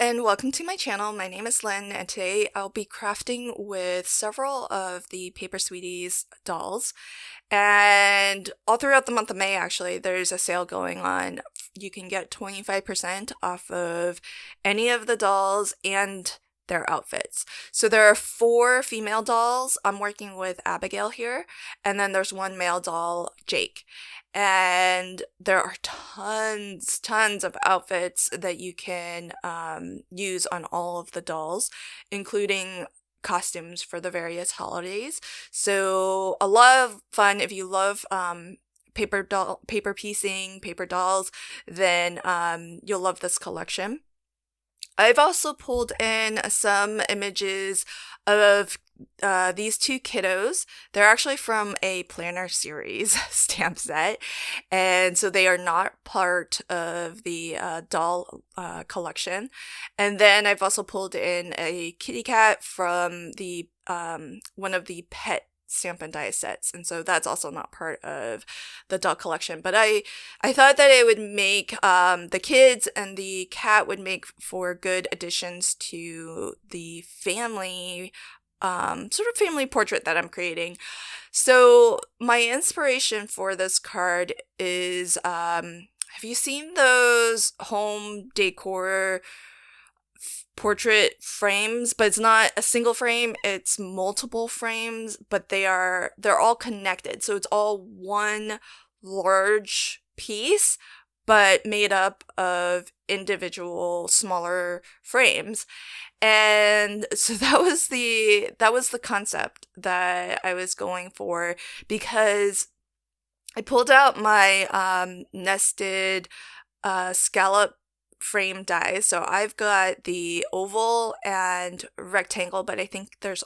and welcome to my channel. My name is Lynn, and today I'll be crafting with several of the Paper Sweeties dolls. And all throughout the month of May, actually, there's a sale going on. You can get 25% off of any of the dolls and their outfits. So there are 4 female dolls. I'm working with Abigail here, and then there's 1 male doll, Jake. And there are tons of outfits that you can use on all of the dolls, including costumes for the various holidays. So a lot of fun if you love paper piecing, paper dolls, then you'll love this collection. I've also pulled in some images of these 2 kiddos. They're actually from a planner series stamp set, and so they are not part of the doll collection. And then I've also pulled in a kitty cat from the one of the pet stamp and die sets, and so that's also not part of the doll collection. But I thought that it would make the kids and the cat would make for good additions to the family sort of family portrait that I'm creating. So my inspiration for this card is have you seen those home decor portrait frames? But it's not a single frame, it's multiple frames, but they're all connected, so it's all one large piece but made up of individual smaller frames. And so that was the concept that I was going for, because I pulled out my nested scallop frame dies. So I've got the oval and rectangle, but I think there's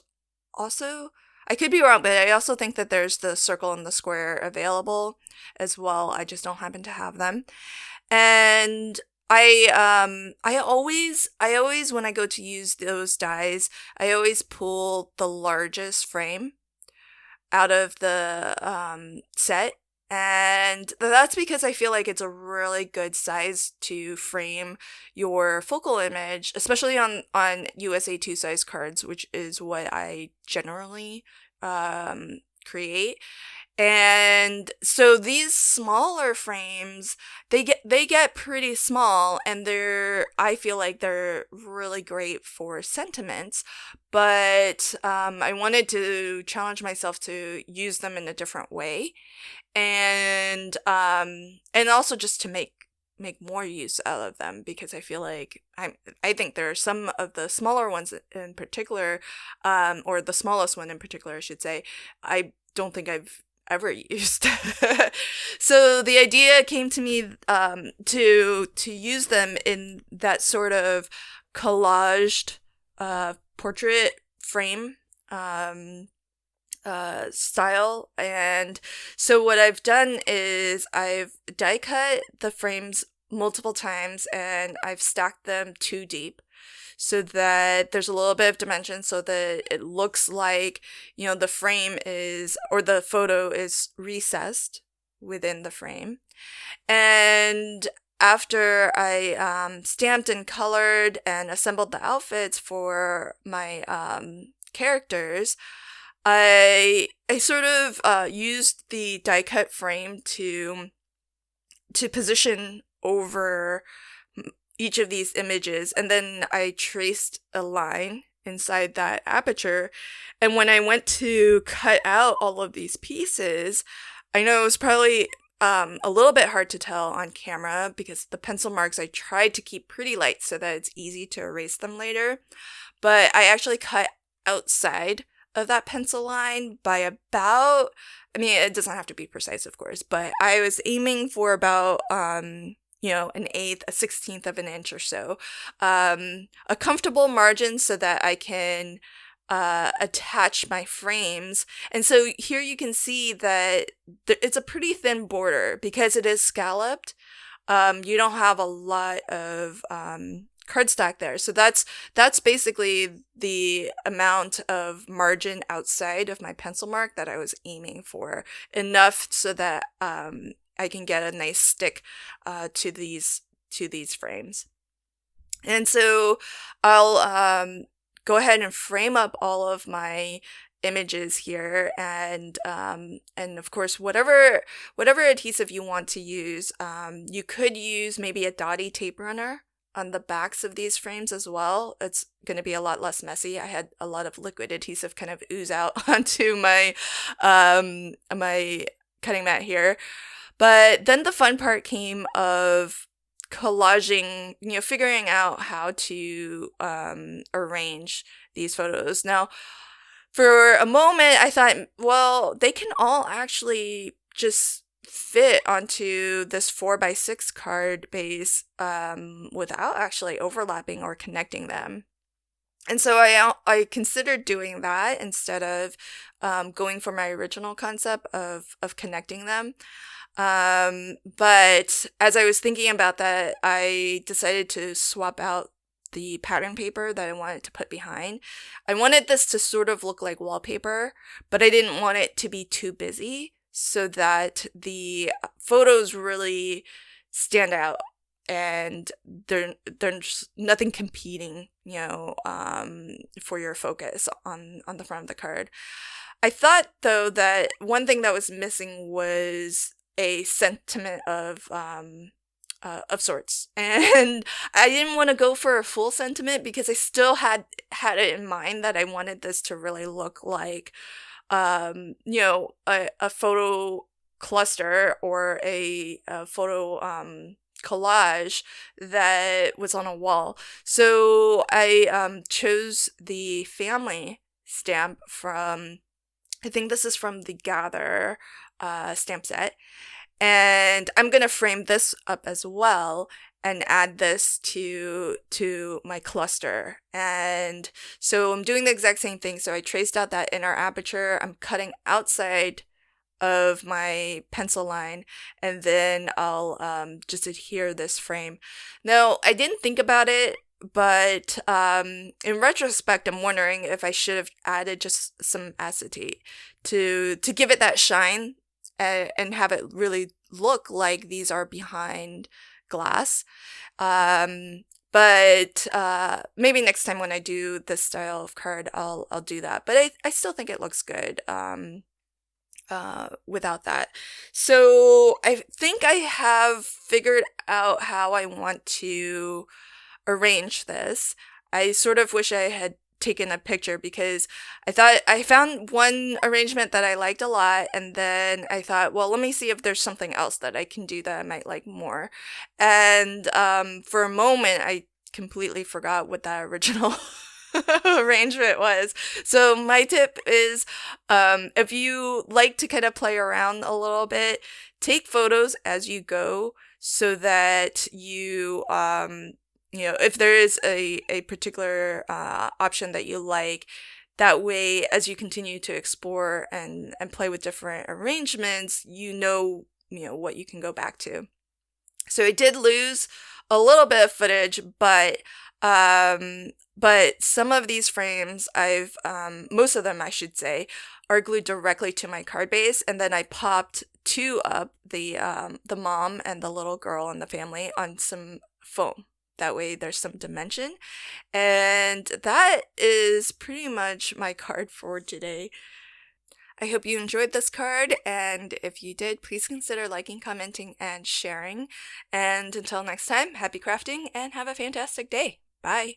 also, I could be wrong, but I also think that there's the circle and the square available as well. I just don't happen to have them. And I always when I go to use those dies, I always pull the largest frame out of the set. And that's because I feel like it's a really good size to frame your focal image, especially on USA 2 size cards, which is what I generally create. And so these smaller frames, they get pretty small, and I feel like they're really great for sentiments, but I wanted to challenge myself to use them in a different way, and also just to make more use out of them, because I feel like I think there are some of the smaller ones in particular, or the smallest one in particular, I should say, I don't think I've ever used. So the idea came to me to use them in that sort of collaged portrait frame style. And so what I've done is I've die cut the frames multiple times, and I've stacked them 2 deep, so that there's a little bit of dimension, so that it looks like, you know, the frame is, or the photo is recessed within the frame. And after I stamped and colored and assembled the outfits for my characters, I sort of used the die cut frame to position over each of these images, and then I traced a line inside that aperture. And when I went to cut out all of these pieces, I know it was probably a little bit hard to tell on camera, because the pencil marks I tried to keep pretty light so that it's easy to erase them later, but I actually cut outside of that pencil line by about, I mean, it doesn't have to be precise, of course, but I was aiming for about you know, an eighth, a 16th of an inch or so, a comfortable margin so that I can attach my frames. And so here you can see that it's a pretty thin border because it is scalloped. You don't have a lot of cardstock there, so that's basically the amount of margin outside of my pencil mark that I was aiming for, enough so that I can get a nice stick to these frames. And so I'll go ahead and frame up all of my images here, and of course whatever adhesive you want to use. You could use maybe a dotty tape runner on the backs of these frames as well. It's going to be a lot less messy. I had a lot of liquid adhesive kind of ooze out onto my cutting mat here. But then the fun part came of collaging, figuring out how to arrange these photos. Now, for a moment, I thought, well, they can all actually just fit onto this 4x6 card base without actually overlapping or connecting them. And so I considered doing that instead of going for my original concept of connecting them. But as I was thinking about that, I decided to swap out the pattern paper that I wanted to put behind. I wanted this to sort of look like wallpaper, but I didn't want it to be too busy so that the photos really stand out and there's nothing competing, for your focus on the front of the card. I thought though that one thing that was missing was a sentiment of sorts, and I didn't want to go for a full sentiment because I still had it in mind that I wanted this to really look like a photo cluster or a photo collage that was on a wall. So I chose the family stamp from, I think this is from the Gather stamp set. And I'm going to frame this up as well and add this to my cluster. And so I'm doing the exact same thing. So I traced out that inner aperture. I'm cutting outside of my pencil line, and then I'll just adhere this frame. Now, I didn't think about it, but in retrospect, I'm wondering if I should have added just some acetate to give it that shine and have it really look like these are behind glass. But maybe next time when I do this style of card, I'll do that. But I still think it looks good without that. So I think I have figured out how I want to arrange this. I sort of wish I had taken a picture because I thought I found one arrangement that I liked a lot, and then I thought, well, let me see if there's something else that I can do that I might like more. And for a moment, I completely forgot what that original arrangement was. So my tip is, if you like to kind of play around a little bit, take photos as you go so that you if there is a particular option that you like, that way as you continue to explore and play with different arrangements, what you can go back to. So I did lose a little bit of footage, but some of these frames most of them I should say, are glued directly to my card base, and then I popped two up, the mom and the little girl in the family, on some foam. That way there's some dimension. And that is pretty much my card for today. I hope you enjoyed this card, and if you did, please consider liking, commenting, and sharing. And until next time, happy crafting and have a fantastic day. Bye.